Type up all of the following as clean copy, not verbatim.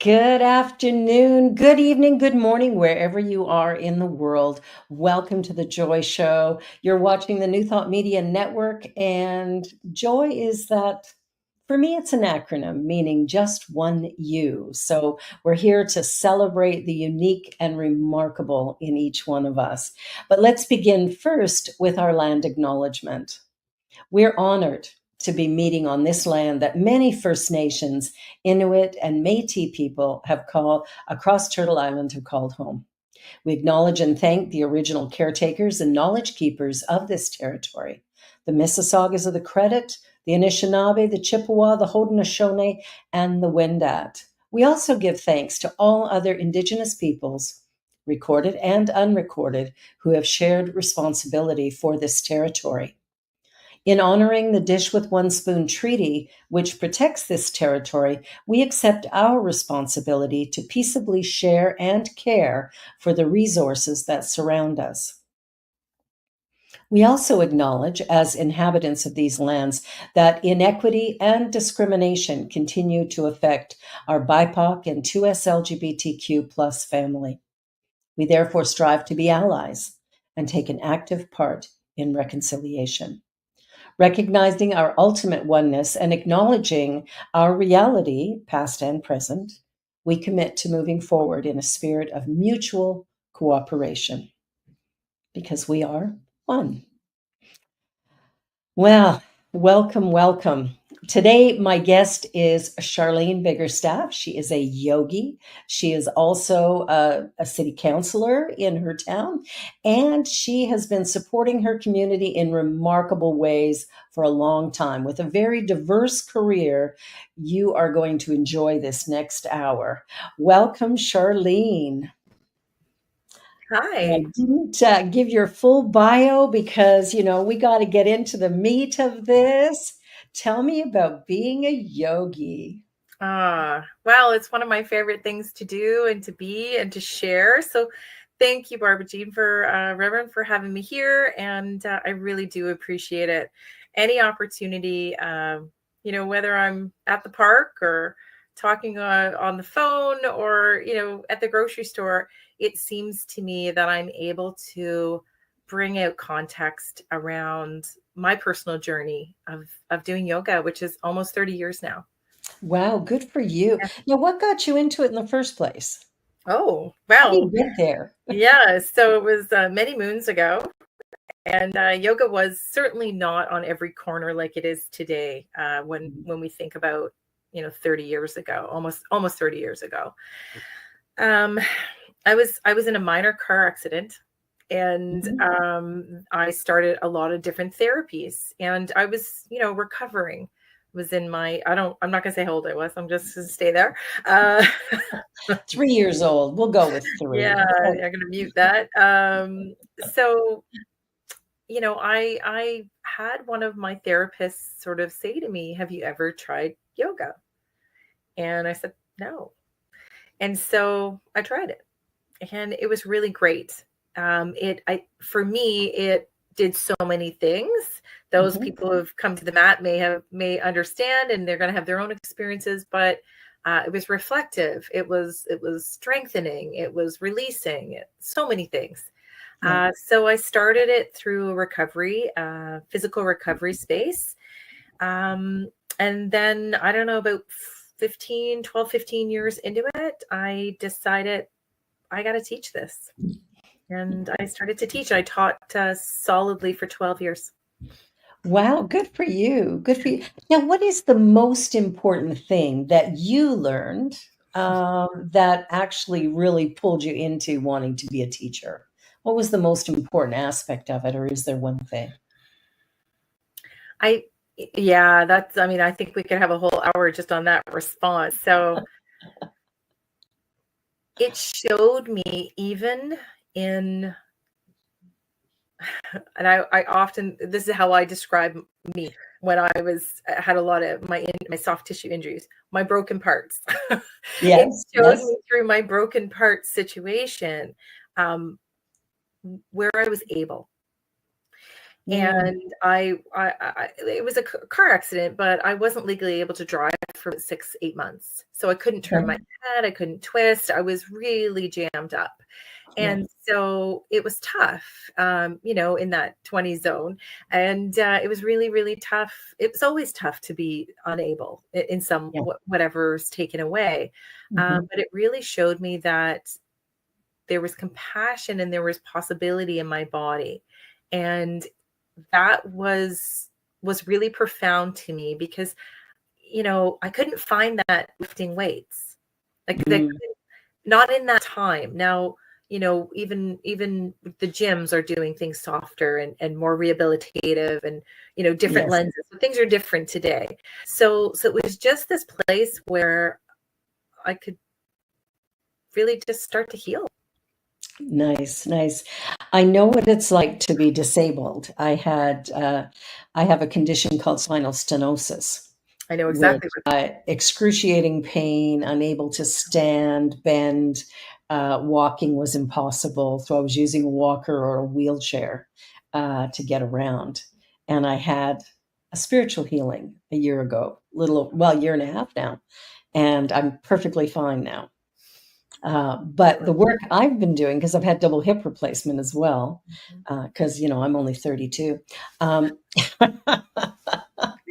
Good afternoon, good evening, good morning, wherever you are in the world. Welcome to the Joy Show. You're watching the New Thought Media Network, and joy is that, for me, it's an acronym meaning just one you. So we're here to celebrate the unique and remarkable in each one of us. But let's begin first with our land acknowledgement. We're honored to be meeting on this land that many First Nations, Inuit, and Métis people have called across Turtle Island have called home. We acknowledge and thank the original caretakers and knowledge keepers of this territory, the Mississaugas of the Credit, the Anishinaabe, the Chippewa, the Haudenosaunee, and the Wendat. We also give thanks to all other Indigenous peoples, recorded and unrecorded, who have shared responsibility for this territory. In honoring the Dish with One Spoon Treaty, which protects this territory, we accept our responsibility to peaceably share and care for the resources that surround us. We also acknowledge, as inhabitants of these lands, that inequity and discrimination continue to affect our BIPOC and 2S LGBTQ plus family. We therefore strive to be allies and take an active part in reconciliation. Recognizing our ultimate oneness and acknowledging our reality, past and present, we commit to moving forward in a spirit of mutual cooperation because we are one. Well, welcome, welcome. Today, my guest is Charlene Biggerstaff. She is a yogi. She is also a city councilor in her town, and she has been supporting her community in remarkable ways for a long time. With a very diverse career, you are going to enjoy this next hour. Welcome, Charlene. I Hi. didn't give your full bio because, we got to get into the meat of this. Tell me about being a yogi. Well, it's one of my favorite things to do and to be and to share. So thank you, Barbara Jean, Reverend, for having me here. And I really do appreciate it. Any opportunity, whether I'm at the park or talking on the phone or, at the grocery store, it seems to me that I'm able to bring out context around my personal journey of doing yoga, which is almost 30 years now. Wow, good for you. Now, what got you into it in the first place? Oh, How do you well, get there? yeah. So it was many moons ago, and yoga was certainly not on every corner like it is today. When we think about 30 years ago, almost 30 years ago, um, I was in a minor car accident, and Mhm. I started a lot of different therapies, and I was recovering. Was in my I'm not gonna say how old I was. I'm just gonna stay there. Uh, 3 years old. We'll go with Yeah, three. I'm gonna mute that. So, I had one of my therapists sort of say to me, "Have you ever tried yoga?" And I said, "No." And so I tried it, and it was really great. For me, it did so many things. Those Mhm. people who have come to the mat may understand, and they're going to have their own experiences. But it was reflective. It was strengthening. It was releasing. So many things. Yeah. So I started it through a recovery, physical recovery space. Um, and then I don't know, about 15 years into it, I decided I got to teach this. And I started to teach. I taught solidly for 12 years. Wow, good for you. Good for you. Now, what is the most important thing that you learned that actually really pulled you into wanting to be a teacher? What was the most important aspect of it, or is there one thing? I, yeah, I mean, I think we could have a whole hour just on that response. So it showed me even in, and I often, this is how I describe me when had a lot of my soft tissue injuries, my broken parts. It Yes, showed yes. me through my broken parts situation, um, where I was able. Mm. And it was a car accident, but I wasn't legally able to drive for 6, 8 months. So I couldn't turn my Okay. head, I couldn't twist. I was really jammed up. Yeah. And so it was tough, in that 20 zone. And it was really, really tough. It was always tough to be unable in some Yeah. whatever's taken away. Mhm. But it really showed me that there was compassion and there was possibility in my body. And that was really profound to me because, I couldn't find that lifting weights. Like that, Mm. not in that time. Now, even the gyms are doing things softer and more rehabilitative and, different Yes. lenses. So things are different today. So it was just this place where I could really just start to heal. Nice, nice. I know what it's like to be disabled. I have a condition called spinal stenosis, I know which exactly what. excruciating pain, unable to stand, bend, walking was impossible. So I was using a walker or a wheelchair to get around. And I had a spiritual healing a year ago, year and a half now, and I'm perfectly fine now. But the work I've been doing, because I've had double hip replacement as well, because I'm only 32.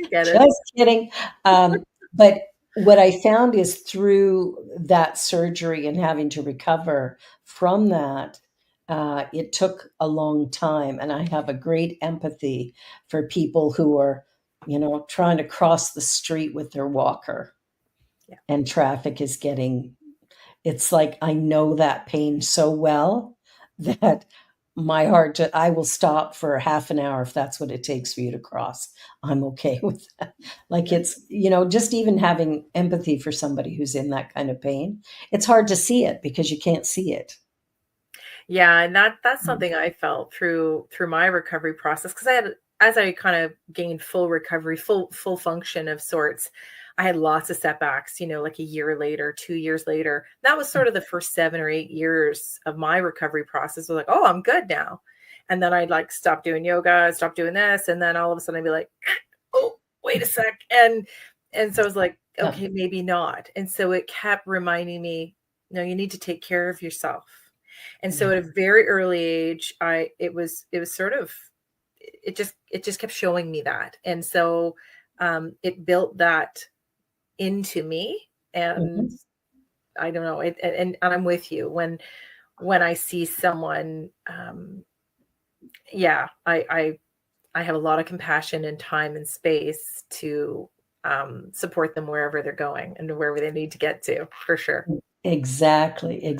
Get it. Just kidding. But what I found is through that surgery and having to recover from that, it took a long time, and I have a great empathy for people who are, trying to cross the street with their walker, Yeah. and traffic is getting it's like I know that pain so well that I will stop for half an hour if that's what it takes for you to cross. I'm okay with that. Like it's, just even having empathy for somebody who's in that kind of pain. It's hard to see it because you can't see it. Yeah, and that's Mm. something I felt through my recovery process because as I kind of gained full recovery, full function of sorts, I had lots of setbacks, like a year later, 2 years later. That was sort of the first 7 or 8 years of my recovery process. I was like, "Oh, I'm good now." And then I'd like stop doing yoga, stop doing this, and then all of a sudden I'd be like, "Oh, wait a sec." And so I was like, Yeah. "Okay, maybe not." And so it kept reminding me, "No, you need to take care of yourself." And so Yeah. at a very early age, it was sort of it just kept showing me that. And so it built that into me. And Mhm. I don't know, and I'm with you when I see someone, yeah, I have a lot of compassion and time and space to support them wherever they're going and wherever they need to get to, for sure. Exactly.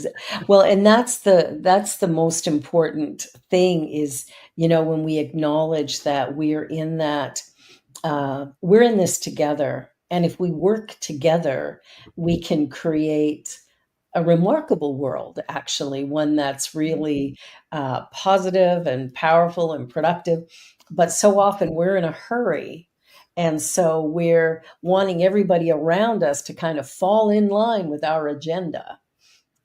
Well, and that's the most important thing is, when we acknowledge that we're in this together. And if we work together, we can create a remarkable world, actually, one that's really positive and powerful and productive. But so often we're in a hurry. And so we're wanting everybody around us to kind of fall in line with our agenda.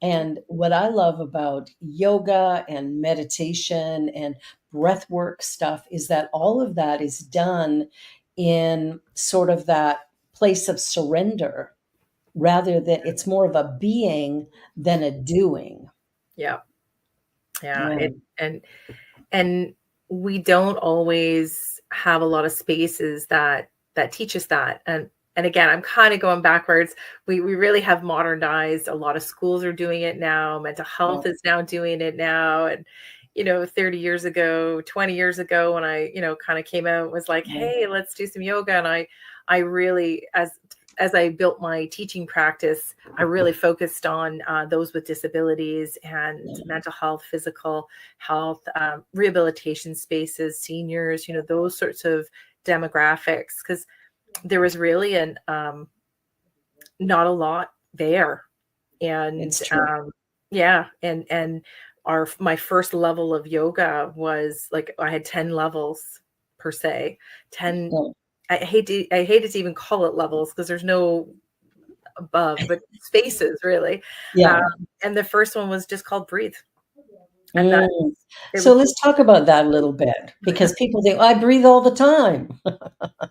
And what I love about yoga and meditation and breath work stuff is that all of that is done in sort of that place of surrender rather than it's more of a being than a doing. Yeah. Yeah. Yeah. And we don't always have a lot of spaces that teach us that. And again, I'm kind of going backwards. We really have modernized. A lot of schools are doing it now. Mental Yeah. health is now doing it now. And 30 years ago, 20 years ago, when I kind of came out, was like, Yeah. hey, let's do some yoga. And I really, as I built my teaching practice, I really focused on those with disabilities and Yeah. mental health, physical health, rehabilitation spaces, seniors, those sorts of demographics, because there was really not a lot there. And It's true. yeah, and my first level of yoga was like I had 10 levels per se. 10. Yeah. I hate to even call it levels because there's no above, but spaces really. Um, Yeah. and the first one was just called breathe. And that Mm. It So was let's talk about that a little bit because people think, "I breathe all the time."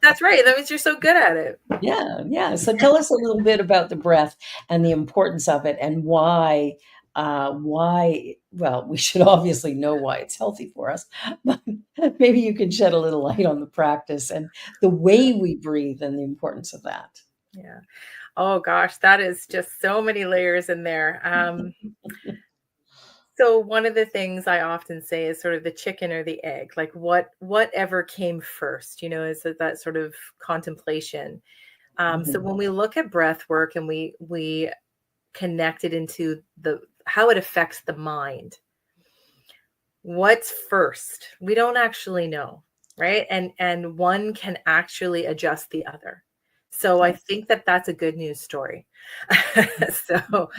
That's right. That means you're so good at it. Yeah, yeah. So tell us a little bit about the breath and the importance of it and why, well, we should obviously know why it's healthy for us, but maybe you can shed a little light on the practice and the way we breathe and the importance of that. Yeah. Oh gosh, that is just so many layers in there. So one of the things I often say is sort of the chicken or the egg, like whatever came first, is that sort of contemplation. So Mhm. when we look at breath work and we connect it into the how it affects the mind, what's first? We don't actually know, right? And one can actually adjust the other. So I Yes. think that that's a good news story. So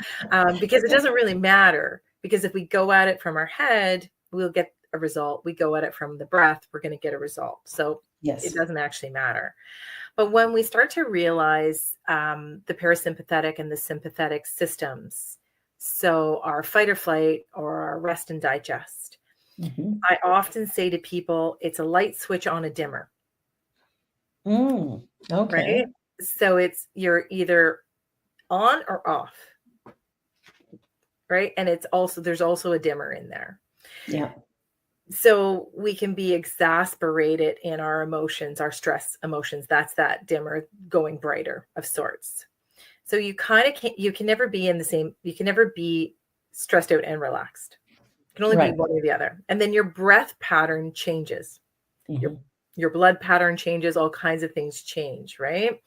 because it doesn't really matter, because if we go at it from our head, we'll get a result. We go at it from the breath, we're going to get a result. So it Yes. doesn't actually matter. But when we start to realize the parasympathetic and the sympathetic systems, so our fight or flight or our rest and digest, Mhm. I often say to people, it's a light switch on a dimmer, Mm, okay. right? So it's you're either on or off, right? And there's also a dimmer in there. Yeah. So we can be exasperated in our emotions, our stress emotions. That's that dimmer going brighter of sorts. So you can never be you can never be stressed out and relaxed. It can only be Right. one or the other. And then your breath pattern changes. Your Mhm. your blood pattern changes, all kinds of things change, right?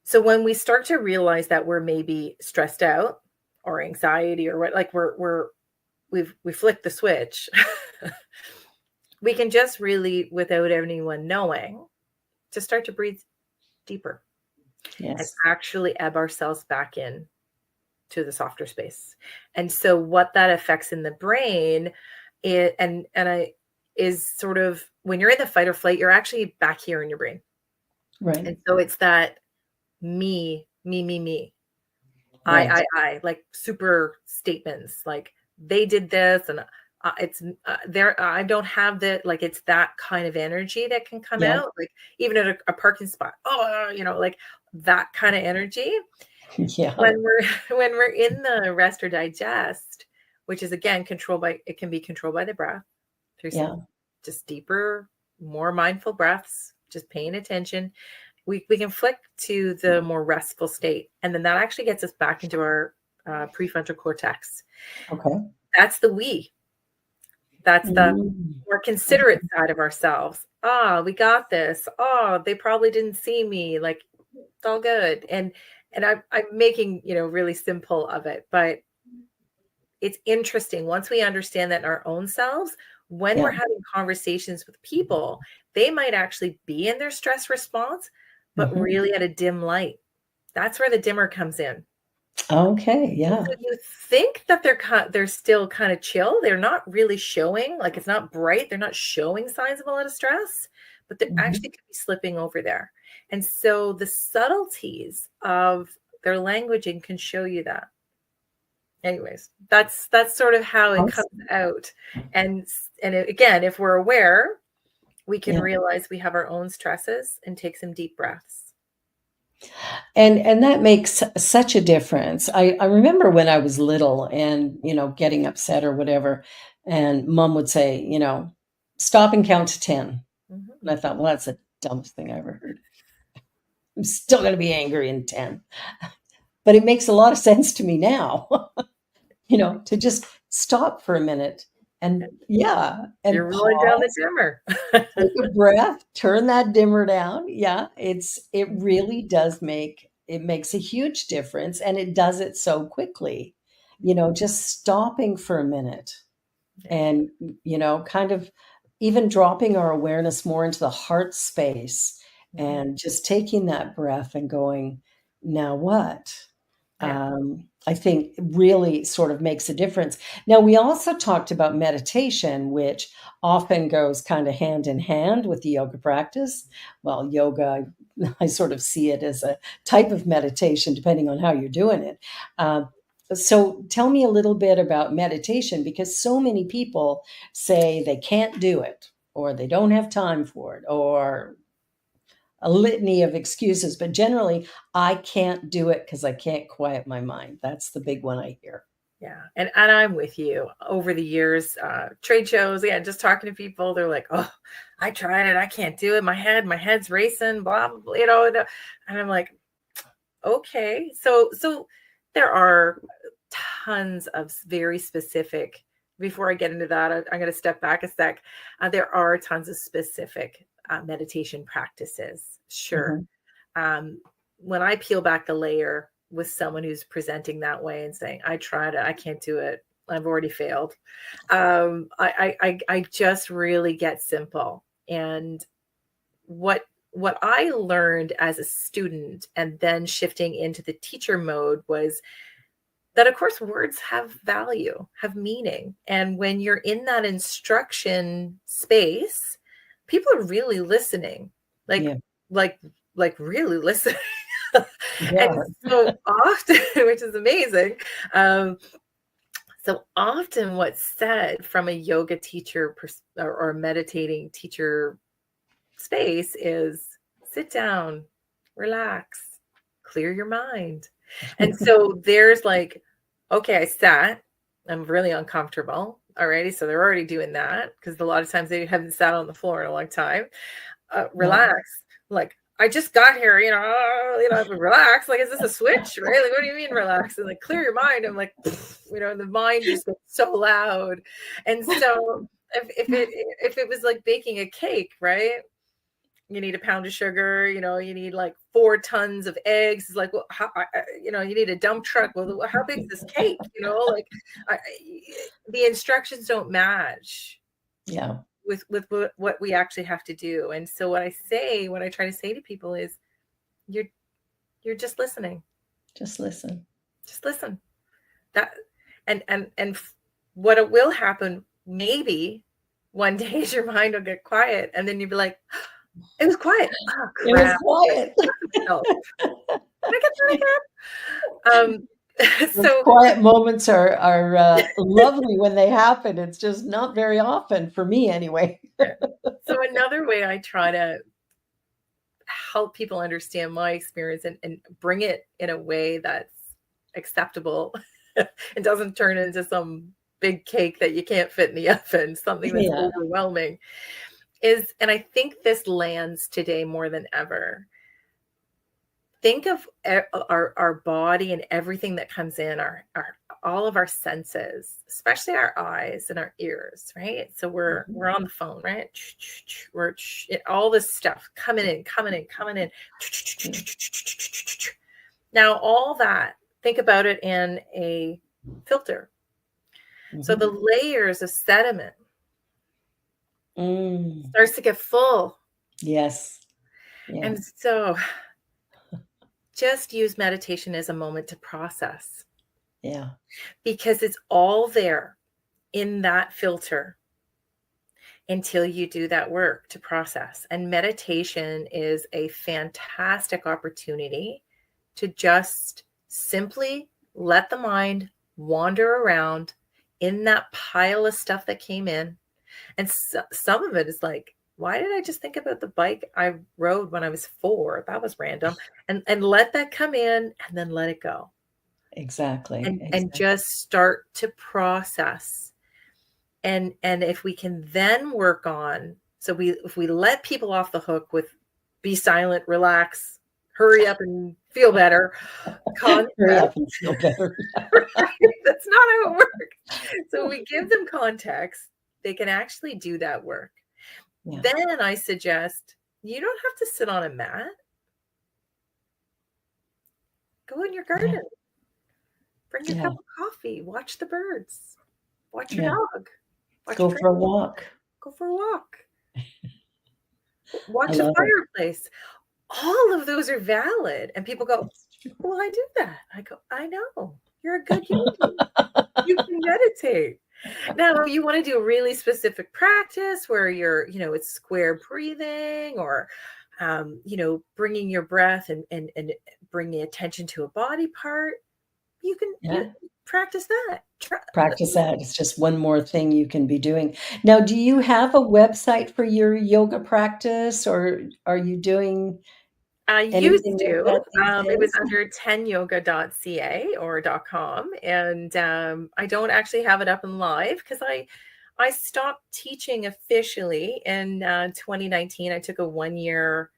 So when we start to realize that we're maybe stressed out or anxiety or what, like we flicked the switch, we can just really, without anyone knowing, just start to breathe deeper and Yes. actually ebb ourselves back in to the softer space. And so what that affects in the brain is sort of when you're in the fight or flight, you're actually back here in your brain. Right. And so it's that me, Right. like super statements like they did this and it's there. I don't have that. Like it's that kind of energy that can come Yeah. out, like even at a parking spot. Oh, like that kind of energy Yeah. when we're when we're in the rest or digest, which is again it can be controlled by the breath through Yeah. some just deeper, more mindful breaths, just paying attention. We can flick to the more restful state, and then that actually gets us back into our prefrontal cortex. Okay. That's the we. That's the Mm. more considerate side of ourselves. Ah, we got this. Oh, they probably didn't see me. Like it's all good. And I'm making really simple of it, but it's interesting once we understand that in our own selves, when we're Yeah. having conversations with people, they might actually be in their stress response, but Mhm. really at a dim light. That's where the dimmer comes in. Okay, yeah. So you think that they're still kind of chill. They're not really showing, like it's not bright. They're not showing signs of a lot of stress, but they Mhm. actually could be slipping over there. And so the subtleties of their languaging can show you that. Anyways, that's sort of how it comes Awesome. out. Again, if we're aware, we can Yeah. realize we have our own stresses and take some deep breaths. And that makes such a difference. I remember when I was little and, getting upset or whatever, and mom would say, "Stop and count to 10." And Mhm. I thought, "Well, that's the dumbest thing I ever heard. I'm still gonna be angry in 10." But it makes a lot of sense to me now, to just stop for a minute and yeah, and You're rolling down the pause. dimmer. Take a breath, turn that dimmer down. Yeah, it really does it makes a huge difference, and it does it so quickly. Just stopping for a minute Yeah. and, kind of even dropping our awareness more into the heart space Mhm. and just taking that breath and going, "Now what?" Yeah. I think really sort of makes a difference. Now, we also talked about meditation, which often goes kind of hand in hand with the yoga practice. Well, yoga, I sort of see it as a type of meditation, depending on how you're doing it. Um, So tell me a little bit about meditation, because so many people say they can't do it, or they don't have time for it, or a litany of excuses. But generally, I can't do it because I can't quiet my mind. That's the big one I hear. Yeah. And I'm with you. Over the years, trade shows, yeah, just talking to people, they're like, oh, I tried it. I can't do it. My head's racing, blah, blah, blah, and I'm like, okay. So there are tons of very specific, before I get into that, I'm going to step back a sec. There are tons of specific meditation practices. Sure. When I peel back the layer with someone who's presenting that way and saying, I tried it, I can't do it, I've already failed. I just really get simple. And what I learned as a student and then shifting into the teacher mode was that, of course, words have value, have meaning. And when you're in that instruction space, people are really listening, like, Yeah. like really listening. Yeah. And so often, which is amazing, so often what's said from a yoga teacher or meditating teacher space is sit down, relax, clear your mind. And so there's like, okay, I sat, I'm really uncomfortable already. So they're already doing that because a lot of times they haven't sat on the floor in a long time. Relax. Like, I just got here, relax. Like, is this a switch? Right? Like, what do you mean relax? And like, clear your mind. I'm like, the mind just gets so loud. And so if it was like baking a cake, right? You need a pound of sugar, you need like 4 tons of eggs. It's like, well, how, you need a dump truck. Well, how big is this cake? Like the instructions don't match. Yeah. With what we actually have to do. And so what I try to say to people is you're just listening. Just listen. Just listen. That and what it will happen, maybe one day is your mind will get quiet and then you'll be like, it was quiet. Oh, crap. It was quiet. Can I get that again? So quiet moments are lovely when they happen. It's just not very often for me anyway. So another way I try to help people understand my experience and bring it in a way that's acceptable and doesn't turn into some big cake that you can't fit in the oven, something that's overwhelming is, and I think this lands today more than ever. Think of our body and everything that comes in, our all of our senses, especially our eyes and our ears, right? So we're on the phone, right? We're all this stuff coming in. Now, all that, think about it in a filter. So the layers of sediment starts to get full. Yes. Yeah. And so just use meditation as a moment to process. Yeah. Because it's all there in that filter until you do that work to process. And meditation is a fantastic opportunity to just simply let the mind wander around in that pile of stuff that came in. And some of it is like, why did I just think about the bike I rode when I was 4? That was random. And let that come in and then let it go. Exactly. And just start to process. And if we can then work on, if we let people off the hook with be silent, relax, hurry up and feel better. Hurry up and feel better. That's not how it works. So we give them context, they can actually do that work. Yeah. Then I suggest you don't have to sit on a mat. Go in your garden. Yeah. Bring your cup of coffee. Watch the birds. Watch your dog. Go for a walk. Go for a walk. Watch a fireplace. All of those are valid. And people go, well, I do that. I go, I know. You're a good yogi. You can meditate. Now, you want to do a really specific practice where you're, it's square breathing or, bringing your breath and bringing attention to a body part. you Yeah. practice that. Practice that. It's just one more thing you can be doing. Now, do you have a website for your yoga practice, or are you doing I used anything with to. that these It was days? under 10yoga.ca or .com, and I don't actually have it up and live because I stopped teaching officially in 2019. I took a 1 year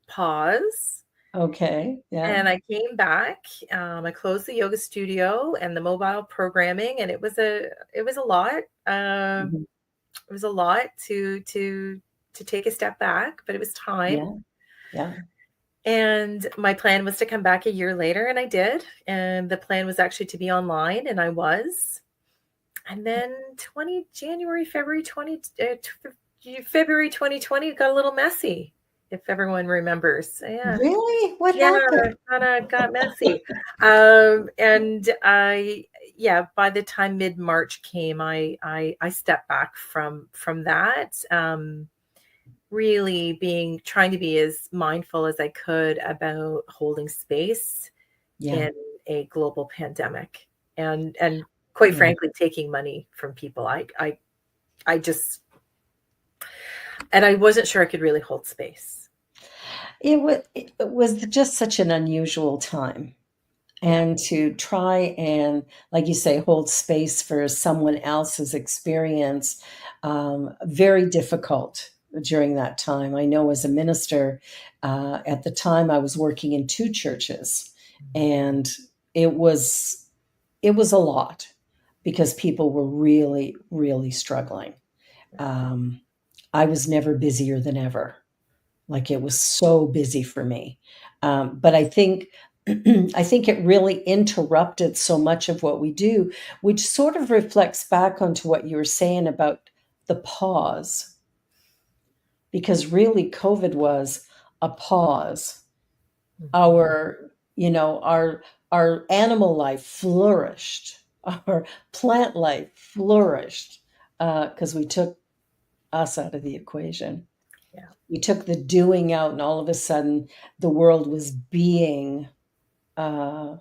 pause, Okay. Yeah. and I came back. I closed the yoga studio and the mobile programming, and it was a lot. Mhm. It was a lot to take a step back, but it was time. Yeah. Yeah. And my plan was to come back a year later, and I did. And the plan was actually to be online, and I was. And then 20 January, February 20, February 2020 got a little messy, if everyone remembers. Yeah. Really? What Yeah, happened? kinda got messy. And yeah, by the time mid-March came, I stepped back from that. Really trying to be as mindful as I could about holding space Yeah. in a global pandemic, and quite Yeah. frankly, taking money from people. I just, and I wasn't sure I could really hold space. It was just such an unusual time. Yeah. And to try and, like you say, hold space for someone else's experience, very difficult during that time. I know as a minister, at the time I was working in two churches, and it was it was a lot because people were really, really struggling. Um, I was never busier than ever. Like it was so busy for me. But I think I think it really interrupted so much of what we do, which sort of reflects back onto what you were saying about the pause, because really COVID was a pause. Mhm. Our animal life flourished, our plant life flourished, because we took us out of the equation. Yeah. We took the doing out, and all of a sudden the world was being uh,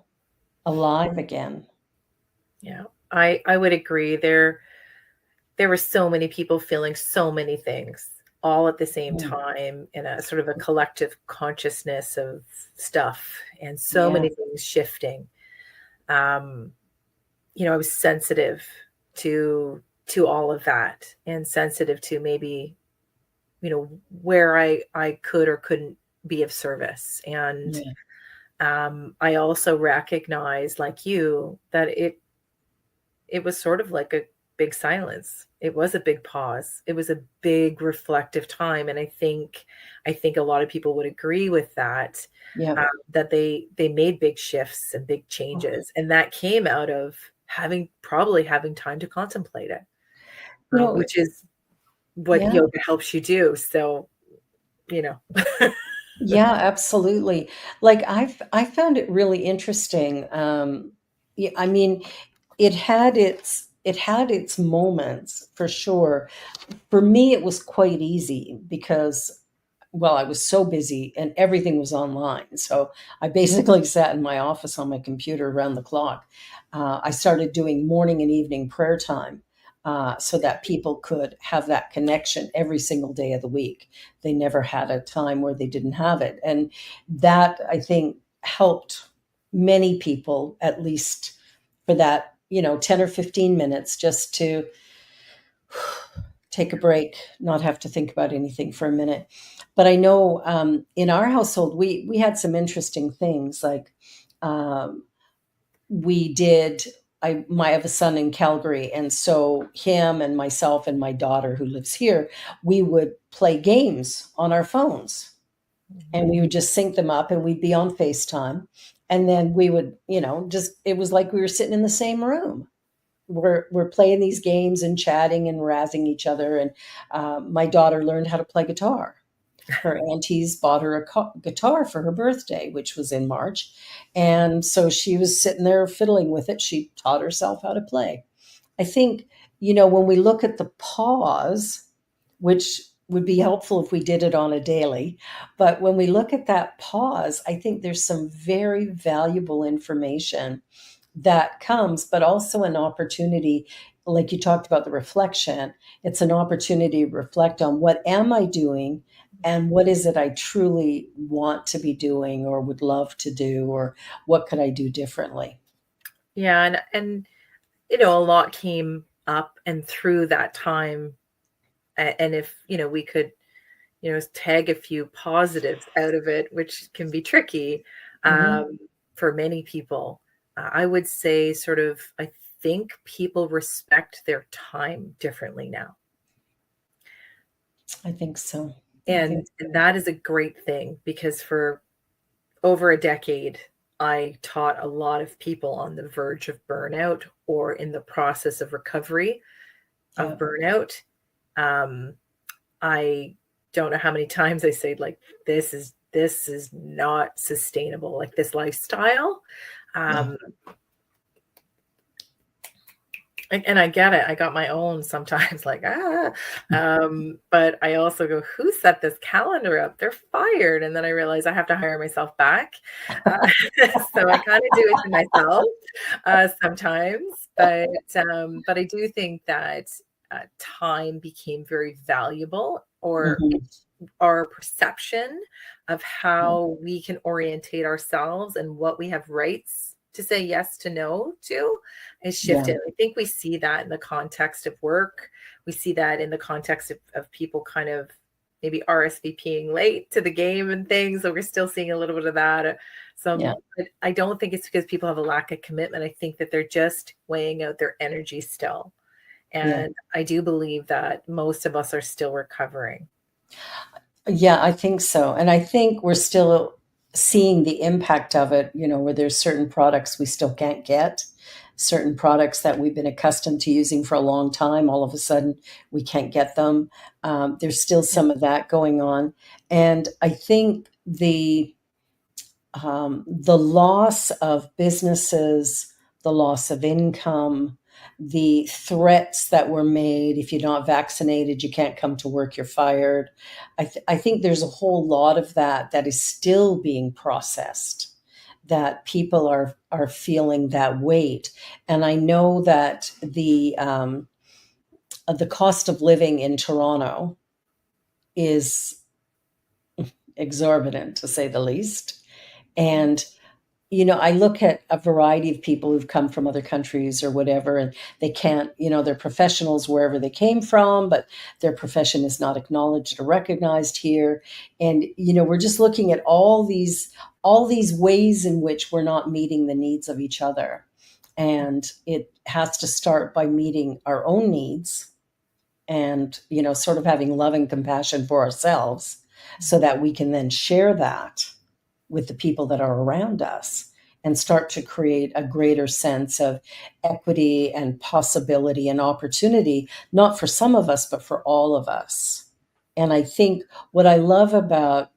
alive again. Yeah. I would agree. There were so many people feeling so many things all at the same Yeah, time in a sort of a collective consciousness of stuff, and so yeah, many things shifting. Um, I was sensitive to all of that, and sensitive to maybe, where I could or couldn't be of service. And yeah, I also recognize, like you, that it was sort of like a big silence. It was a big pause. It was a big reflective time, and I think a lot of people would agree with that. yeah. That they made big shifts and big changes, and that came out of probably having time to contemplate it, You know, which is what yeah, yoga helps you do. So, you know, yeah, absolutely. Like I found it really interesting. Yeah, I mean, it had its moments for sure. For me, it was quite easy because, well, I was so busy and everything was online. So I basically sat in my office on my computer around the clock. I started doing morning and evening prayer time, so that people could have that connection every single day of the week. They never had a time where they didn't have it. And that, I think, helped many people, at least for that, 10 or 15 minutes, just to take a break, not have to think about anything for a minute. But I know, in our household, we had some interesting things. Like, um, we did. I have a son in Calgary, and so him and myself and my daughter who lives here, we would play games on our phones, and we would just sync them up, and we'd be on FaceTime, and then we would, just it was like we were sitting in the same room. We're playing these games and chatting and razzing each other. And my daughter learned how to play guitar. Her aunties bought her a guitar for her birthday, which was in March, and so she was sitting there fiddling with it. She taught herself how to play. I think, when we look at the pause, which would be helpful if we did it on a daily, but when we look at that pause, I think there's some very valuable information that comes, but also an opportunity, like you talked about the reflection. It's an opportunity to reflect on what am I doing and what is it I truly want to be doing or would love to do, or what could I do differently? Yeah, and a lot came up and through that time. And if, we could, tag a few positives out of it, which can be tricky Hmm. for many people. I would say I think people respect their time differently now. I think so. I think And so. that is a great thing, because for over a decade, I taught a lot of people on the verge of burnout or in the process of recovery of Yeah. burnout. Um, I don't know how many times I say, like, this is not sustainable, like this lifestyle. Yeah. Um, and I get it. I got my own sometimes, like, but I also go, who set this calendar up? They're fired. And then I realize I have to hire myself back. Uh, so I kind of do it to myself sometimes, but I do think that time became very valuable, or Hmm. our perception of Yeah. how we can orientate ourselves and what we have rights to say yes to no to is Yeah. shifted. I think we see that in the context of work. We see that in the context of people kind of maybe RSVPing late to the game and things. So we're still seeing a little bit of that. Yeah. But I don't think it's because people have a lack of commitment. I think that they're just weighing out their energy still. Yeah. And I do believe that most of us are still recovering. Yeah, I think so. And I think we're still seeing the impact of it, where there's certain products we still can't get, certain products that we've been accustomed to using for a long time. All of a sudden, we can't get them. There's still some of that going on. And I think the loss of businesses, the loss of income, the threats that were made, if you're not vaccinated, you can't come to work, you're fired. I think there's a whole lot of that is still being processed, that people are feeling that weight. And I know that the cost of living in Toronto is exorbitant, to say the least. And I look at a variety of people who've come from other countries or whatever, and they can't, they're professionals wherever they came from, but their profession is not acknowledged or recognized here. And, we're just looking at all these ways in which we're not meeting the needs of each other. And it has to start by meeting our own needs and, sort of having love and compassion for ourselves so that we can then share that with the people that are around us and start to create a greater sense of equity and possibility and opportunity, not for some of us, but for all of us. And I think what I love about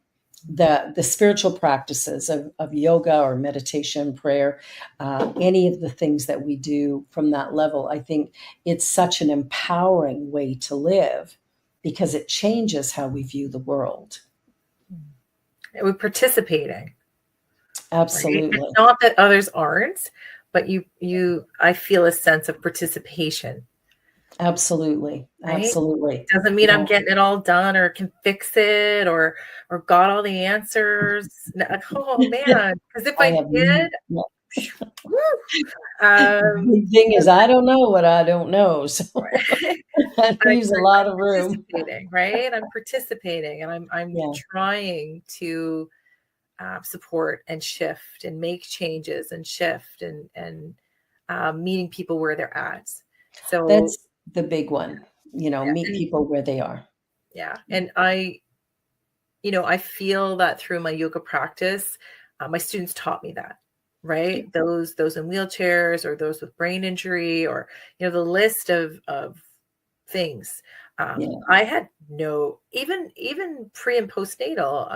the spiritual practices of yoga or meditation, prayer, any of the things that we do from that level, I think it's such an empowering way to live because it changes how we view the world. We're participating, right? It's Absolutely. not that others aren't, but I feel a sense of participation, Absolutely. right? Absolutely. Doesn't mean I'm Yeah. getting it all done or can fix it or got all the answers. Oh man, because if I I have did, yeah. woo, um, The thing is, I don't know what I don't know, so that but leaves a I'm lot of room. participating, right? I'm participating, and I'm Yeah. trying to support and shift and make changes and shift and meeting people where they're at. So That's the big one, meet and people where they are. yeah, and I feel that through my yoga practice, my students taught me that, right? Those in wheelchairs or those with brain injury, or the list of things. Yeah. I had no, even pre and postnatal.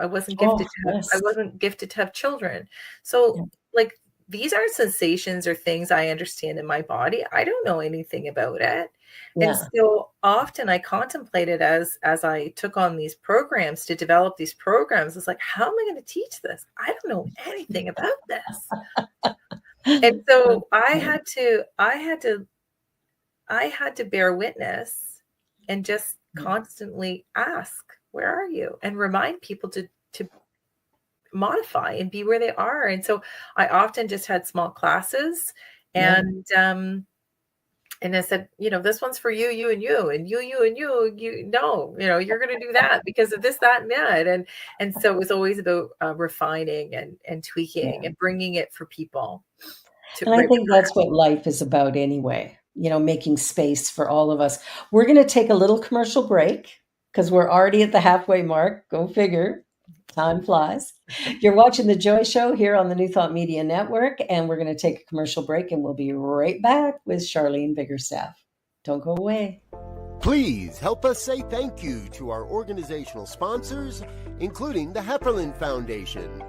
I wasn't Oh, gifted to have, I yes. wasn't gifted to have children. So Yeah. like these are sensations or things I understand in my body. I don't know anything about it. And Yeah. so often I contemplated as I took on these programs to develop these programs, it's like, how am I going to teach this? I don't know anything about this. And so Okay. I had to bear witness and just Yeah. constantly ask, where are you? And remind people to modify and be where they are. And so I often just had small classes, Yeah. and I said, this one's for you, you and you, and you and you no, you're going to do that because of this, that, and that. And so it was always about refining and tweaking Yeah. and bringing it for people to And I right. think that's what life is about anyway, making space for all of us. We're going to take a little commercial break because we're already at the halfway mark. Go figure. Time flies. You're watching The Joy Show here on the New Thought Media Network, and we're going to take a commercial break, and we'll be right back with Charlene Biggerstaff. Don't go away. Please help us say thank you to our organizational sponsors, including the Hepperlin Foundation,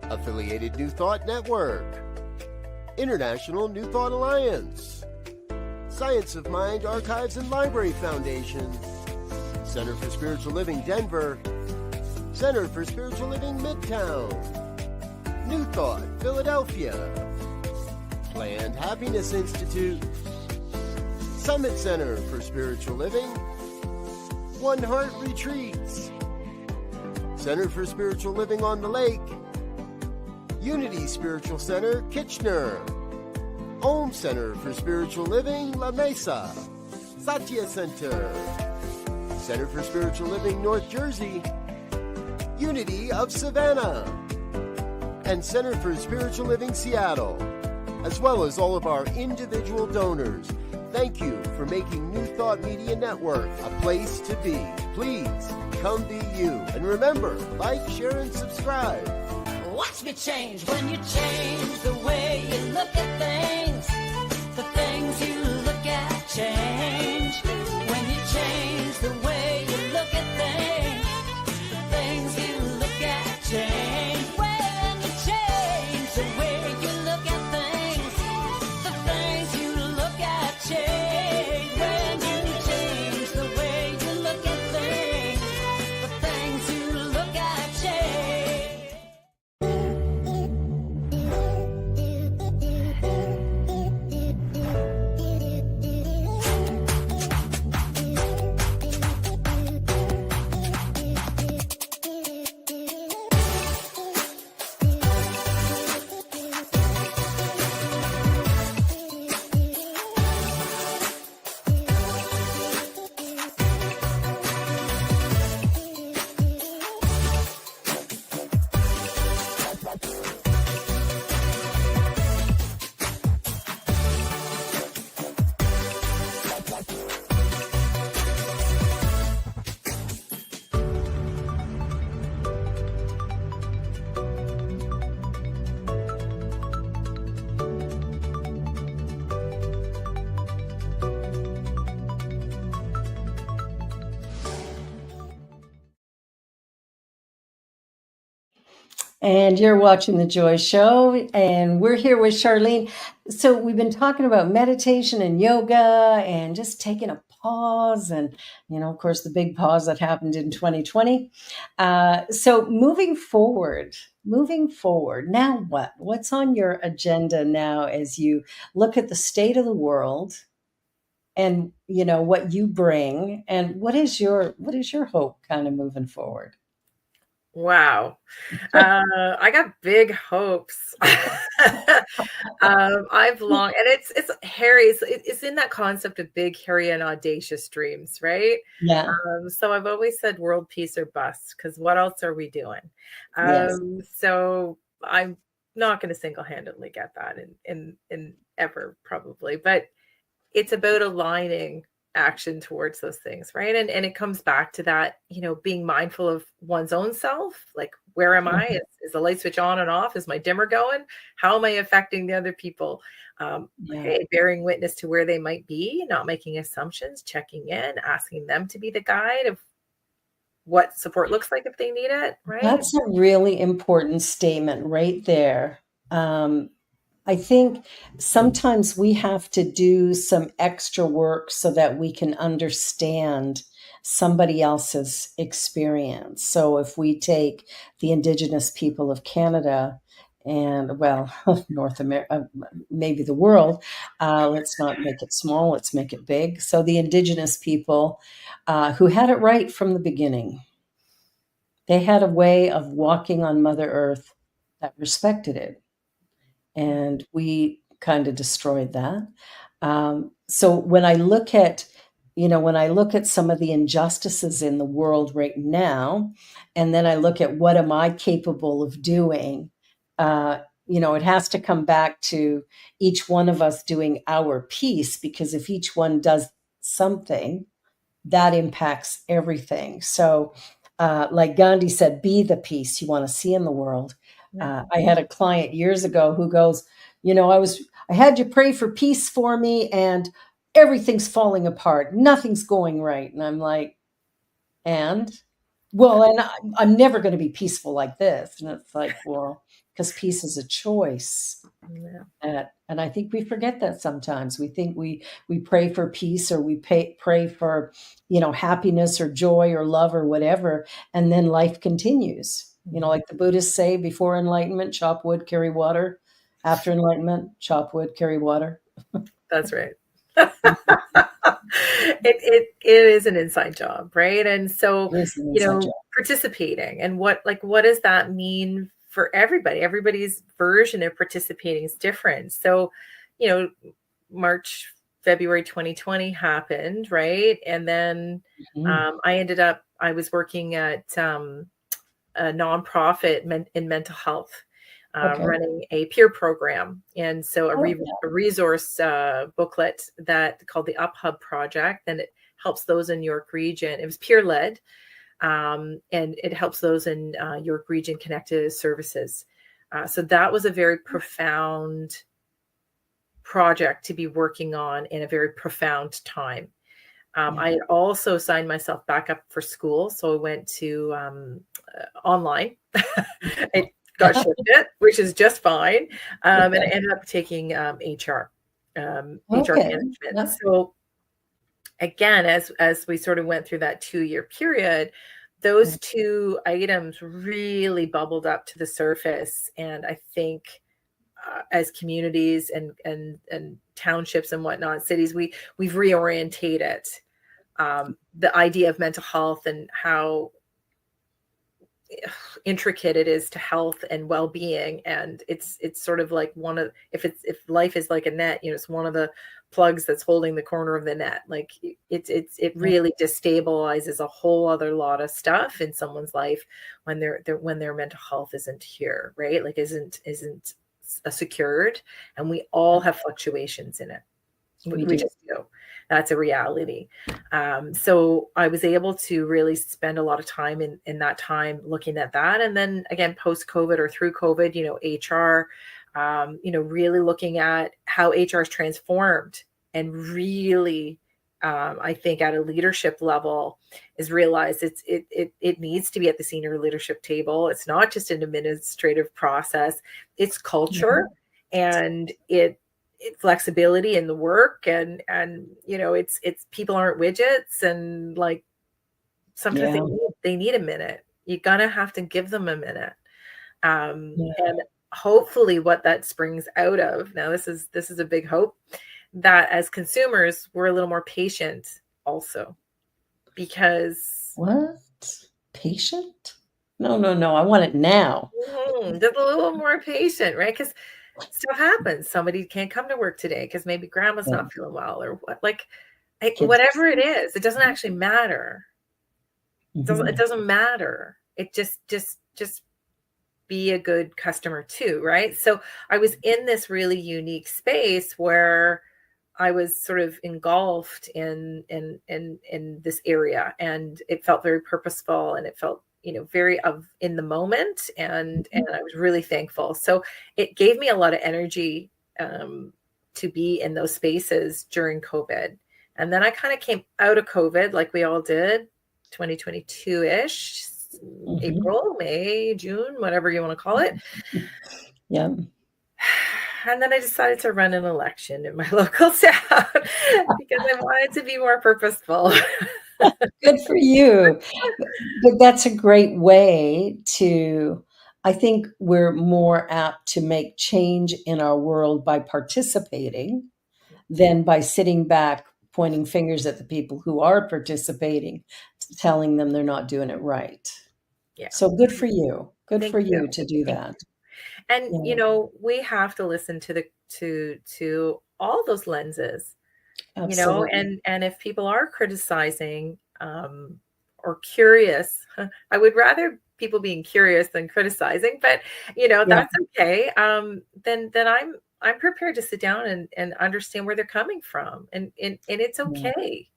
Affiliated New Thought Network, International New Thought Alliance, Science of Mind Archives and Library Foundation, Center for Spiritual Living Denver, Center for Spiritual Living Midtown, New Thought Philadelphia, Planned Happiness Institute, Summit Center for Spiritual Living, One Heart Retreats, Center for Spiritual Living on the Lake, Unity Spiritual Center, Kitchener, Home Center for Spiritual Living, La Mesa, Satya Center, Center for Spiritual Living, North Jersey, Unity of Savannah, and Center for Spiritual Living, Seattle, as well as all of our individual donors. Thank you for making New Thought Media Network a place to be. Please come be you. And remember, like, share, and subscribe. Watch me change when you change the way you look at things. The things you look at change. When you change the way you look at things, the things you look at change. When you change the way you look at things, the things you look at change. When you change the way you look at things, the things you look at change. And you're watching The Joy Show, and we're here with Charlene. So, we've been talking about meditation and yoga and just taking a pause, and, of course, the big pause that happened in 2020. So, moving forward, now what? What's on your agenda now as you look at the state of the world and, what you bring, and what is your hope kind of moving forward? Wow. I got big hopes. And it's hairy. It's in that concept of big, hairy, and audacious dreams, right? Yeah. So I've always said world peace or bust, because what else are we doing? Yes. So I'm not going to single-handedly get that in ever probably, but it's about aligning action towards those things, right? And it comes back to that, being mindful of one's own self. Like, where am I? Mhm. Is the light switch on and off? Is my dimmer going? How am I affecting the other people? Yeah. Hey, bearing witness to where they might be, not making assumptions, checking in, asking them to be the guide of what support looks like if they need it, right? That's a really important statement right there. I think sometimes we have to do some extra work so that we can understand somebody else's experience. So if we take the Indigenous people of Canada, and well, North America, maybe the world. Let's not make it small, let's make it big. So the indigenous people who had it right from the beginning, they had a way of walking on Mother Earth that respected it. And we kind of destroyed that. So when I look at, when I look at some of the injustices in the world right now, and then I look at what am I capable of doing, it has to come back to each one of us doing our piece, because if each one does something, that impacts everything. So, like Gandhi said, be the peace you want to see in the world. I had a client years ago who goes, I had you pray for peace for me, and everything's falling apart. Nothing's going right. And I'm like, and I'm never going to be peaceful like this. And it's like, well, because peace is a choice. And I think we forget that sometimes. We think we pray for peace, or we pray for, happiness or joy or love or whatever, and then life continues. Like the Buddhists say, before enlightenment, chop wood, carry water. After enlightenment, chop wood, carry water. That's right. It is an inside job, right? And so, participating, and what does that mean for everybody? Everybody's version of participating is different. So, February 2020 happened, right? And then I was working at a nonprofit in mental health, running a peer program. And so a resource booklet called the Up Hub Project, and it helps those in York Region. It was peer-led, and it helps those in York Region connect to services. So that was a very profound project to be working on in a very profound time. I had also signed myself back up for school. So I went to online. It got shifted, which is just fine. And I ended up taking HR management. So again, as we sort of went through that 2-year period, those two items really bubbled up to the surface. And I think as communities and townships and whatnot, cities, we've reorientated the idea of mental health and how intricate it is to health and well-being. And it's sort of like if life is like a net, it's one of the plugs that's holding the corner of the net. Like it really destabilizes a whole other lot of stuff in someone's life when their mental health isn't here, right? Like isn't secured, and we all have fluctuations in it. We just do. That's a reality. So I was able to really spend a lot of time in that time looking at that. And then again, post-COVID or through COVID, HR, really looking at how HR is transformed, and really, I think at a leadership level is realized it needs to be at the senior leadership table. It's not just an administrative process, it's culture and it flexibility in the work, and it's people aren't widgets, and like sometimes they need a minute. You're gonna have to give them a minute, and hopefully what that springs out of, now this is a big hope, that as consumers we're a little more patient also, because patient? No, I want it now. Just a little more patient, right? Because stuff happens. Somebody can't come to work today because maybe grandma's not feeling well, or what, whatever it is. It doesn't actually matter. It doesn't matter. It just be a good customer too, right? So I was in this really unique space where I was sort of engulfed in this area, and it felt very purposeful, and it felt very in the moment, and I was really thankful. So it gave me a lot of energy to be in those spaces during COVID. And then I kind of came out of COVID, like we all did, 2022-ish, April, May, June, whatever you want to call it. Yeah. And then I decided to run an election in my local town because I wanted to be more purposeful. Good for you. But that's a great way to I think we're more apt to make change in our world by participating than by sitting back, pointing fingers at the people who are participating, telling them they're not doing it right. Yeah. So good for you. Good Thank for you. you to do Thank that. And Yeah, we have to listen to to all those lenses, absolutely. and if people are criticizing or curious, I would rather people being curious than criticizing, but Yeah, that's okay. Then I'm prepared to sit down and understand where they're coming from, and it's yeah, okay.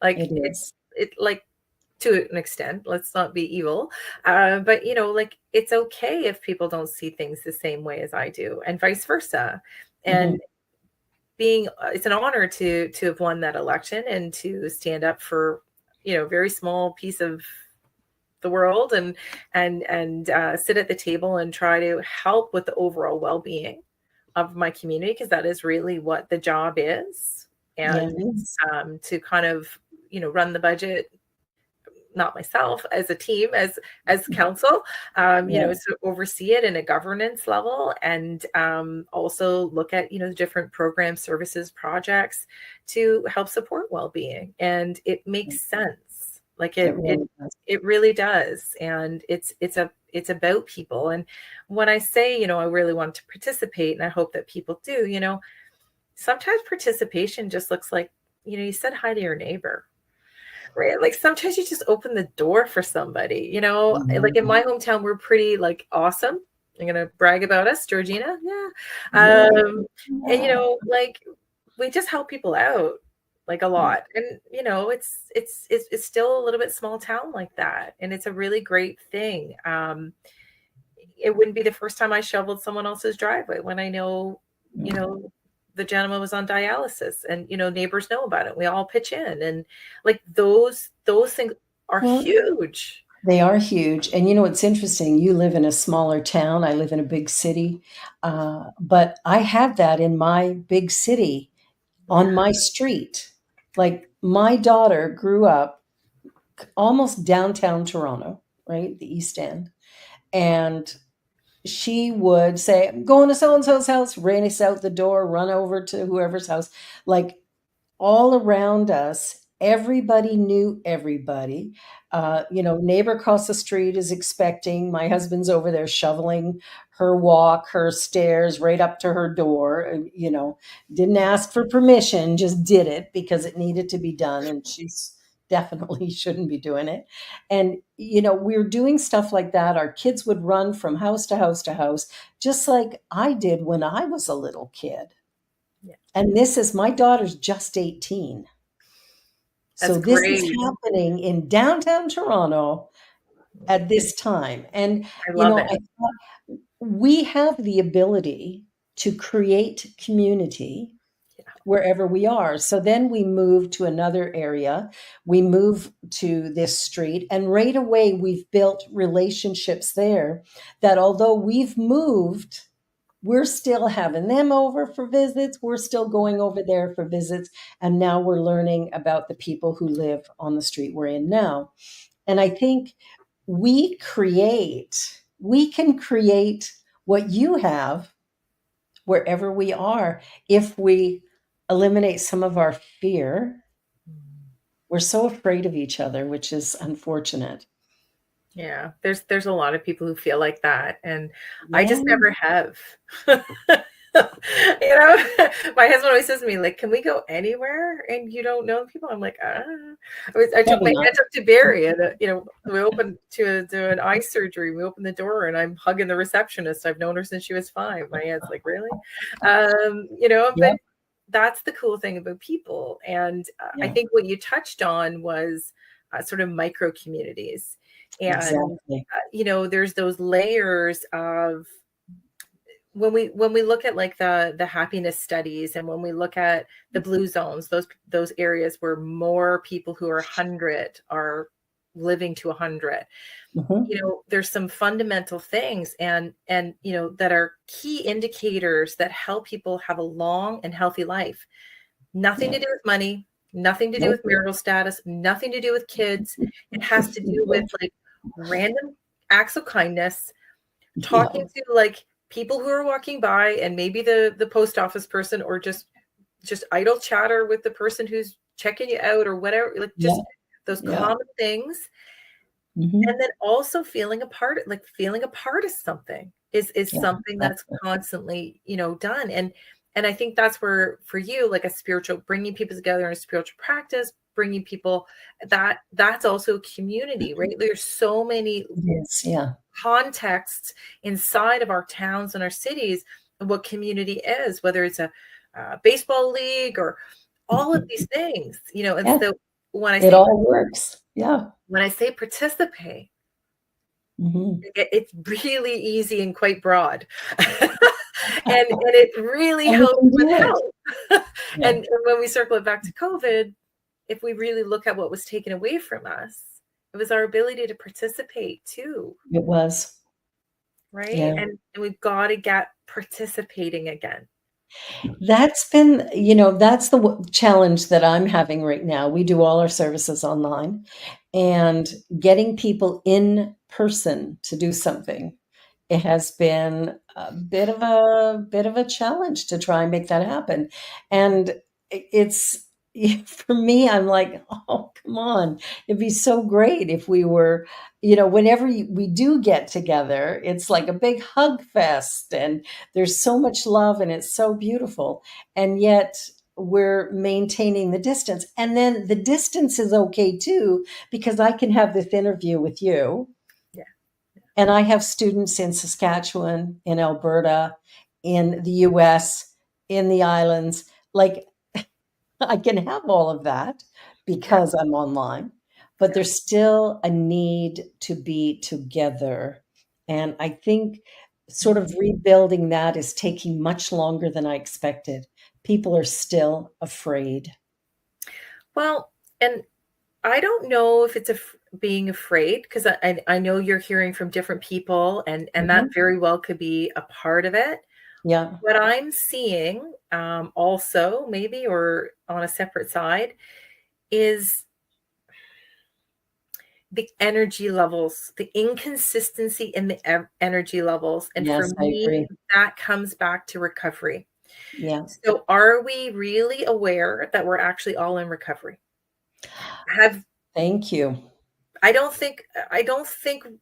Like it is. it like to an extent, let's not be evil. But like it's okay if people don't see things the same way as I do, and vice versa. Mhm. And it's an honor to have won that election and to stand up for a very small piece of the world, and sit at the table and try to help with the overall well-being of my community, because that is really what the job is. Yeah, And it is. to kind of run the budget, not myself, as a team, as council, Yeah, to oversee it in a governance level, and also look at the different programs, services, projects to help support well-being. And it makes sense. Like it it really does. it really does. And it's about people. And when I say I really want to participate, and I hope that people do, sometimes participation just looks like you said hi to your neighbor. Right. Like sometimes you just open the door for somebody, like in Mhm. my hometown, we're pretty like awesome. I'm going to brag about us, Georgina. Yeah. Yeah, And, yeah, like we just help people out like a yeah. lot. And, it's still a little bit small town like that. And it's a really great thing. It wouldn't be the first time I shoveled someone else's driveway when I know, you Yeah. know, the gentleman was on dialysis, and neighbors know about it. We all pitch in, and like those things are Well, huge. they are huge. And you know, it's interesting. You live in a smaller town. I live in a big city. But I have that in my big city on Yeah. my street. Like my daughter grew up almost downtown Toronto, right? The East End. And she would say, I'm going to so and so's house, race out the door, run over to whoever's house. Like all around us, everybody knew everybody. Neighbor across the street is expecting. My husband's over there shoveling her walk, her stairs right up to her door. Didn't ask for permission, just did it because it needed to be done. And she's definitely shouldn't be doing it. And, we're doing stuff like that. Our kids would run from house to house to house, just like I did when I was a little kid. Yeah. And this is my daughter's just 18. That's So this is great. happening in downtown Toronto at this time. And, I love I it. thought we have the ability to create community Yeah. wherever we are. So then we move to another area, we move to this street, and right away we've built relationships there that although we've moved, we're still having them over for visits. We're still going over there for visits. And now we're learning about the people who live on the street we're in now. And I think we can create what you have wherever we are if we eliminate some of our fear. We're so afraid of each other, which is unfortunate. Yeah, there's a lot of people who feel like that, and I Yeah, just never have. My husband always says to me, like, "Can we go anywhere and you don't know people?" I'm like, "Ah." I took probably my not. aunt up to Barrie, and we opened to do an eye surgery. We opened the door, and I'm hugging the receptionist. I've known her since she was 5. My aunt's like, "Really?" Yeah, But that's the cool thing about people, and I yeah, think what you touched on was sort of micro communities. And exactly. there's those layers of when we look at like the happiness studies, and when we look at the blue zones, those areas where more people who are 100 are living to 100. Mhm. There's some fundamental things, and that are key indicators that help people have a long and healthy life. Nothing Yeah. to do with money, nothing to do Nope. with marital status, nothing to do with kids. It has to do with like random acts of kindness, talking to like people who are walking by, and maybe the post office person, or just idle chatter with the person who's checking you out or whatever, like Yeah. just those Yeah. common things. Mhm. And then also feeling a part of something is Yeah, something that's exactly. constantly, done. And I think that's where, for you, like a spiritual, bringing people together in a spiritual practice, bringing people, that's also a community, right? There's so many It is, yeah. contexts inside of our towns and our cities and what community is, whether it's a baseball league or all of these things, and Yeah, so when I it say all works. Yeah. participate, Mhm. it's really easy and quite broad. And it really And we helps can with do it. health. Yeah, And when we circle it back to COVID, if we really look at what was taken away from us, it was our ability to participate too, it was. right? Yeah. And we've got to get participating again. That's been, that's the challenge that I'm having right now. We do all our services online, and getting people in person to do something, it has been a bit of a challenge to try and make that happen. And it's for me, I'm like, oh, come on. It'd be so great if we were, whenever we do get together, it's like a big hug fest, and there's so much love, and it's so beautiful. And yet we're maintaining the distance. And then the distance is okay too, because I can have this interview with you, Yeah. and I have students in Saskatchewan, in Alberta, in the US, in the islands. Like, I can have all of that Yeah. because I'm online, but Yeah. there's still a need to be together. And I think sort of rebuilding that is taking much longer than I expected. People are still afraid. Well, and I don't know if it's being afraid, because I know you're hearing from different people, and Mhm. that very well could be a part of it. Yeah. What I'm seeing, also maybe, or on a separate side, is the energy levels, the inconsistency in the energy levels. And for Yes, I me, agree. that comes back to recovery. Yeah. So are we really aware that we're actually all in recovery? Have Thank you. I don't think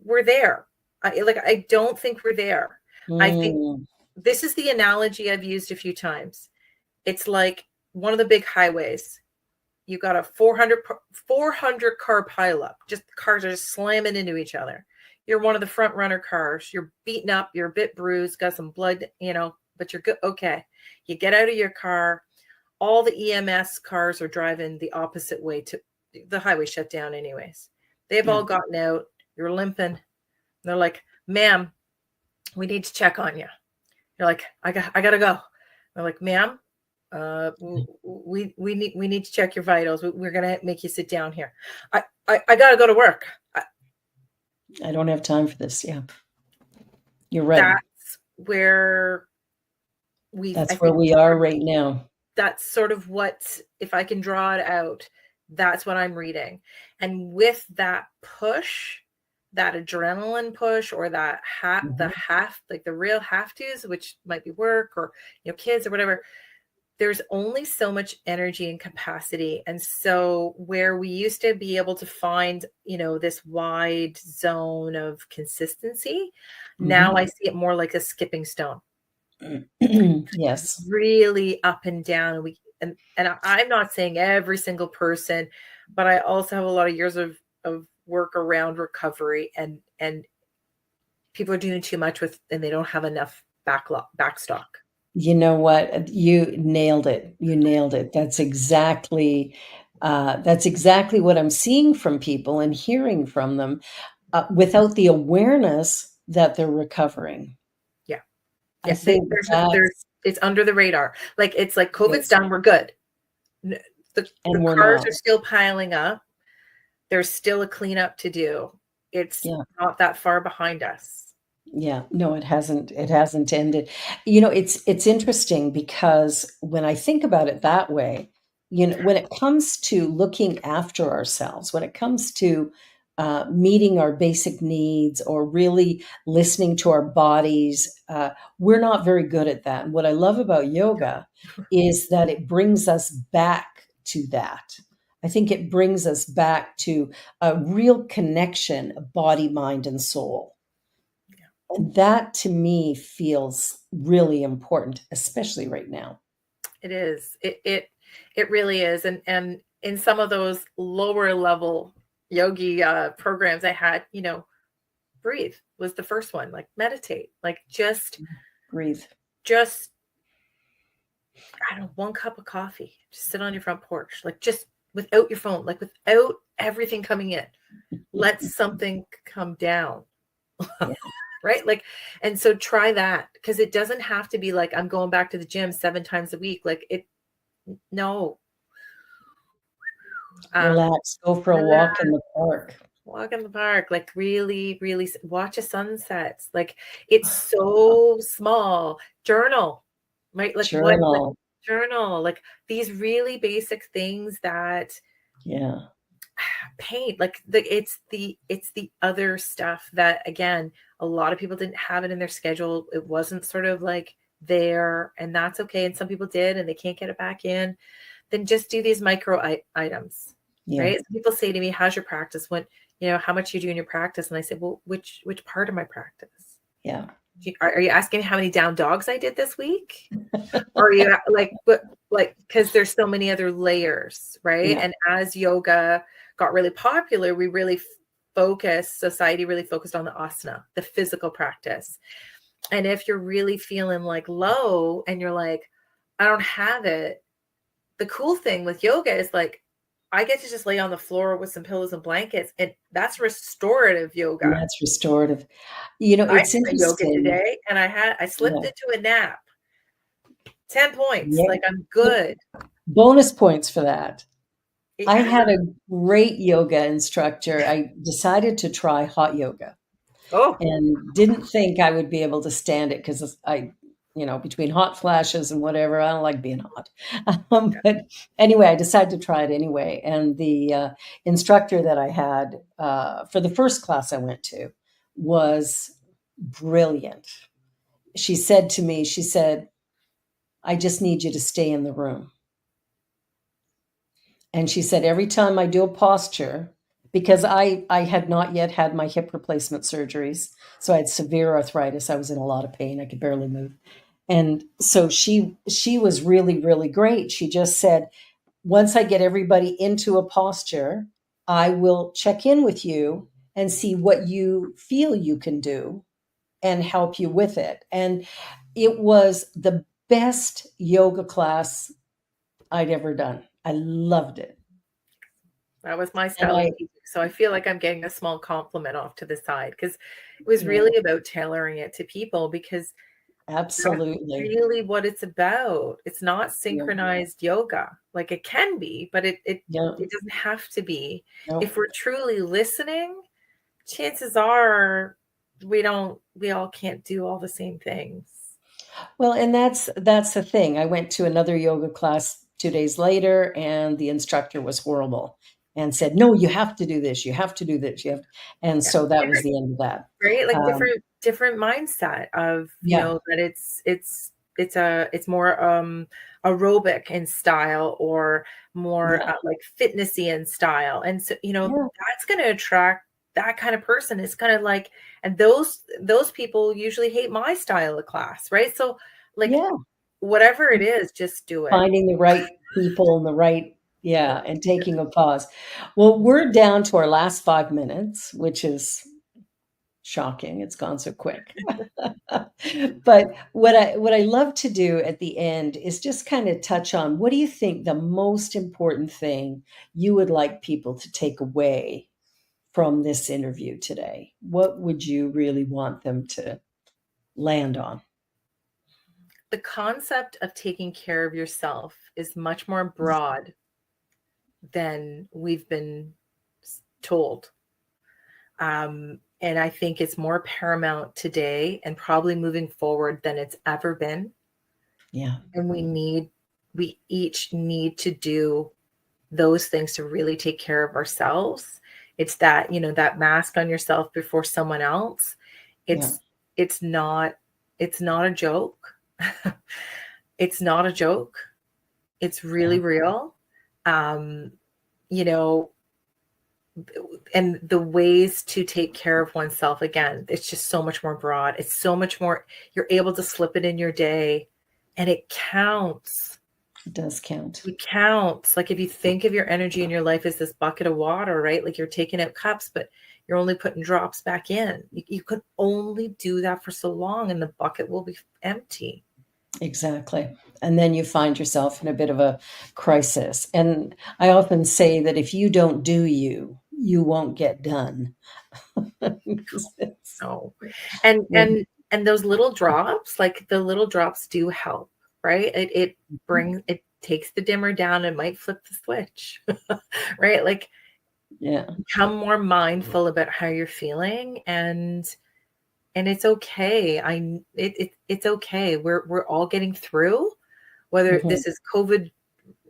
we're there. I don't think we're there. I think Mm, this is the analogy I've used a few times. It's like one of the big highways. You got a 400 car pileup. Just cars are just slamming into each other. You're one of the front runner cars. You're beaten up. You're a bit bruised. Got some blood, but you're good. Okay. You get out of your car. All the EMS cars are driving the opposite way to the highway, shut down anyways. They've yeah. all gotten out. You're limping. They're like, ma'am, we need to check on you. You're like, I gotta go. They're like, ma'am, we need to check your vitals. We're gonna make you sit down here. I gotta go to work. I don't have time for this. Yeah. You're right. That's where I That's where think we are right now. that's sort of what, if I can draw it out, that's what I'm reading. And with that push, that adrenaline push, or that Mhm. like the real have tos, which might be work or kids or whatever, there's only so much energy and capacity. And so where we used to be able to find, this wide zone of consistency, now Mhm. I see it more like a skipping stone, Yes. really up and down. I'm not saying every single person, but I also have a lot of years of work around recovery, and people are doing too much and they don't have enough backstock. You know what? You nailed it. You nailed it. That's exactly what I'm seeing from people and hearing from them, without the awareness that they're recovering. Yeah. I Yeah. think that's It's under the radar. Like, it's like COVID's yes, done. We're good. The and we're cars not. are still piling up. There's still a cleanup to do. It's Yeah. not that far behind us. Yeah, no, it hasn't ended. It's interesting because when I think about it that way, when it comes to looking after ourselves, when it comes to meeting our basic needs or really listening to our bodies. We're not very good at that. And what I love about yoga is that it brings us back to that. I think it brings us back to a real connection of body, mind, and soul. And that to me feels really important, especially right now. It is. It really is. And in some of those lower level yogi programs I had, breathe was the first one. Like meditate. Like Breathe. just I don't know, 1 cup of coffee. Just sit on your front porch. Like just without your phone, like without everything coming in. Let something come down. Yeah. Right? Like, and so try that, because it doesn't have to be like I'm going back to the gym 7 times a week. Like no. Relax. Go for a walk in the park. Walk in the park, like really, really watch a sunset. Like it's so small. Journal, right? Like Journal. journal, like these really basic things that Yeah. paint, like it's the other stuff that, again, a lot of people didn't have it in their schedule. It wasn't sort of like there, and that's okay. And some people did, and they can't get it back in. Then just do these micro items, Yeah. right? So people say to me, how's your practice? When, how much you do in your practice? And I say, well, which part of my practice? Yeah. Are you asking how many down dogs I did this week? Or are you because there's so many other layers, right? Yeah. And as yoga got really popular, we really society really focused on the asana, the physical practice. And if you're really feeling like low and you're like, I don't have it, the cool thing with yoga is like, I get to just lay on the floor with some pillows and blankets, and that's restorative yoga. And that's restorative. It's I did yoga interesting. today, and I slipped into a nap. 10 points. Yeah. Like I'm good. Bonus points for that. Yeah. I had a great yoga instructor. I decided to try hot yoga. And didn't think I would be able to stand it because between hot flashes and whatever, I don't like being hot. But anyway, I decided to try it anyway. And the instructor that I had for the first class I went to was brilliant. She said to me, I just need you to stay in the room. And she said, every time I do a posture, because I had not yet had my hip replacement surgeries, so I had severe arthritis. I was in a lot of pain. I could barely move. And so she was really, really great. She just said, once I get everybody into a posture, I will check in with you and see what you feel you can do and help you with it. And it was the best yoga class I'd ever done. I loved it. That was my style. So I feel like I'm getting a small compliment off to the side, because it was really about tailoring it to people, because absolutely that's really what it's about. It's not synchronized yoga. Like it can be, but it doesn't have to be. If we're truly listening, chances are we all can't do all the same things. Well, and that's the thing. I went to another yoga class 2 days later, and the instructor was horrible and said, no, you have to do this. You have to do this. And so that was the end of that. Right. Like different mindset of, that it's more aerobic in style, or more like fitnessy in style. And so, that's going to attract that kind of person. Is kind of like, and those people usually hate my style of class. Right. So like, whatever it is, just do it. Finding the right people and the right, and taking a pause. Well, we're down to our last 5 minutes, which is shocking. It's gone so quick. But what I love to do at the end is just kind of touch on, what do you think the most important thing you would like people to take away from this interview today? What would you really want them to land on? The concept of taking care of yourself is much more broad than we've been told. And I think it's more paramount today, and probably moving forward, than it's ever been. Yeah. And we each need to do those things to really take care of ourselves It's that, that mask on yourself before someone else. Yeah. It's not a joke. It's not a joke. It's really real. You know, and the ways to take care of oneself, again, it's just so much more broad. It's so much more, you're able to slip it in your day, and it counts. It does count. It counts. Like, if you think of your energy in your life as this bucket of water, right? Like, you're taking out cups, but you're only putting drops back in. You could only do that for so long, and the bucket will be empty. Exactly. And then you find yourself in a bit of a crisis. And I often say that if you don't do you, you won't get done. No. And those little drops, like the little drops do help, right? It takes the dimmer down and might flip the switch, right? Like, Yeah. become more mindful about how you're feeling, and it's okay. It's okay. We're all getting through, whether this is COVID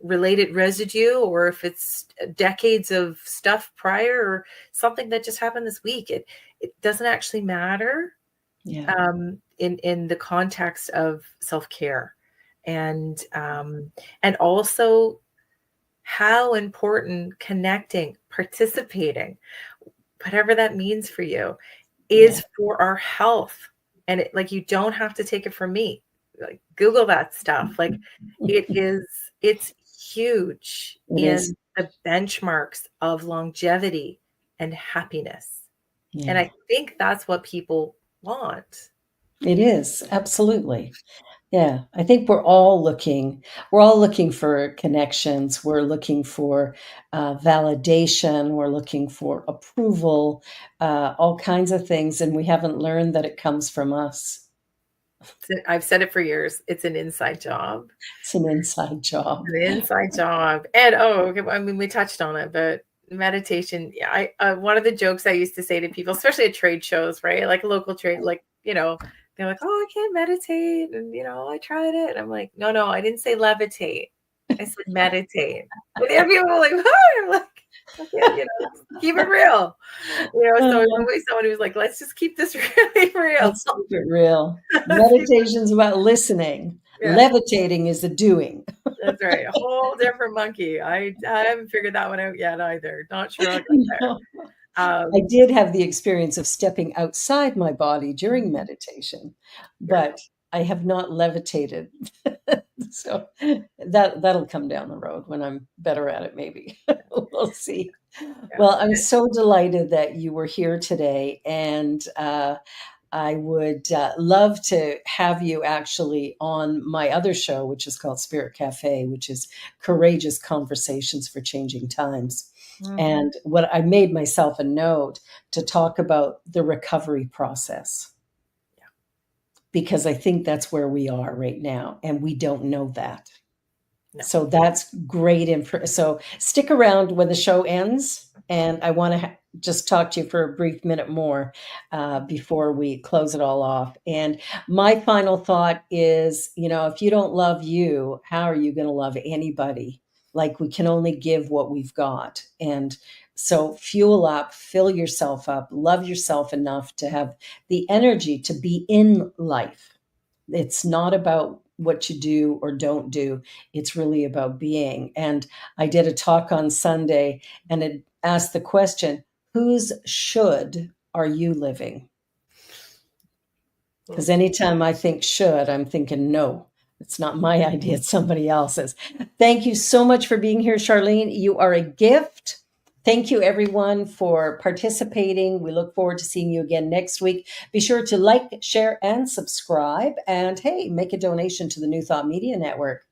related residue or if it's decades of stuff prior or something that just happened this week. It doesn't actually matter. Yeah. In the context of self-care, and also how important connecting, participating, whatever that means for you, is for our health. And like, you don't have to take it from me. Like, Google that stuff. Like, it's huge in the benchmarks of longevity and happiness. Yeah. And I think that's what people want. It is, absolutely. Yeah, I think we're all looking for connections. We're looking for validation. We're looking for approval, all kinds of things. And we haven't learned that it comes from us. I've said it for years. It's an inside job. It's an inside job. An inside job. And I mean, we touched on it, but meditation. Yeah, one of the jokes I used to say to people, especially at trade shows, right? Like local trade, like, they're like, "Oh, I can't meditate," and I tried it, and I'm like, "No, I didn't say levitate. I said meditate." But yeah, people were like, "What?" I'm like, "Okay, keep it real." So it's always someone who's like, "Let's just keep this really real." Let's keep it real. Meditation's about listening. Yeah. Levitating is the doing. That's right. A whole different monkey. I haven't figured that one out yet either. Not sure I'll get there. I did have the experience of stepping outside my body during meditation, but I have not levitated. So that'll come down the road when I'm better at it, maybe. We'll see. Yeah. Well, I'm so delighted that you were here today, and I would love to have you actually on my other show, which is called Spirit Cafe, which is Courageous Conversations for Changing Times. Mm-hmm. And what I made myself a note to talk about the recovery process, because I think that's where we are right now, and we don't know that. No. So that's great. So stick around when the show ends, and I want to just talk to you for a brief minute more before we close it all off. And my final thought is, if you don't love you, how are you going to love anybody? Like, we can only give what we've got. And so fuel up, fill yourself up, love yourself enough to have the energy to be in life. It's not about what you do or don't do. It's really about being. And I did a talk on Sunday, and it asked the question, whose should are you living? Because anytime I think should, I'm thinking no. It's not my idea, it's somebody else's. Thank you so much for being here, Charlene. You are a gift. Thank you, everyone, for participating. We look forward to seeing you again next week. Be sure to like, share, and subscribe. And hey, make a donation to the New Thought Media Network.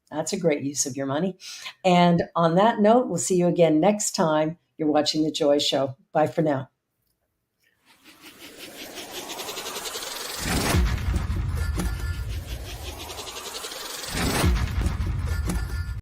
That's a great use of your money. And on that note, we'll see you again next time. You're watching The Joy Show. Bye for now.